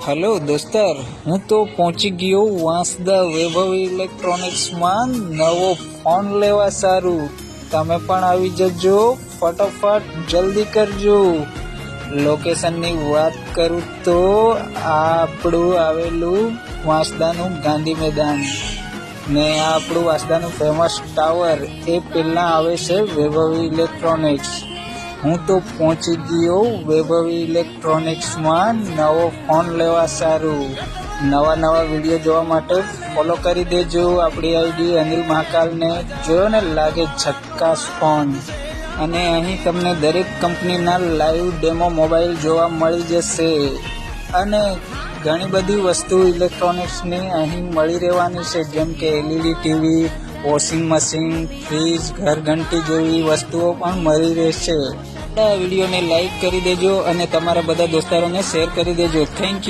Hello दोस्तर, हूँ तो पहुंची गयो वांसदा वैभव इलेक्ट्रॉनिक्सમાં નવો ફોન લેવા સારું. તમે પણ આવી જજો, ફટાફટ જલ્દી કરજો. લોકેશનની વાત કરું તો આ આપણું આવેલું વાંસદાનું ગાંધી મેદાન ને આ આપણું વાંસદાનું ફેમસ ટાવર એ પહેલાં આવે છે વૈભવી ઇલેક્ટ્રોનિક્સ. હું તો પહોંચી ગયો વૈભવી ઇલેક્ટ્રોનિક્સમાં નવો ફોન લેવા સારું. નવા વિડીયો જોવા માટે ફોલો કરી દેજો આપણી આઈડી અનિલ મહાકાલને. જોયો ને, લાગે ઝક્કાસ ફોન. અને અહીં તમને દરેક કંપનીના લાઈવ ડેમો મોબાઈલ જોવા મળી જશે. અને ઘણી બધી વસ્તુ ઇલેક્ટ્રોનિક્સની અહીં મળી રહેવાની છે, જેમ કે LED TV, washing machine, fridge, ઘરઘંટી જેવી વસ્તુઓ પણ મળી રહેશે. આ વિડીયોને લાઈક કરી દેજો અને તમારા બધા દોસ્તારોને શેર કરી દેજો. Thank you.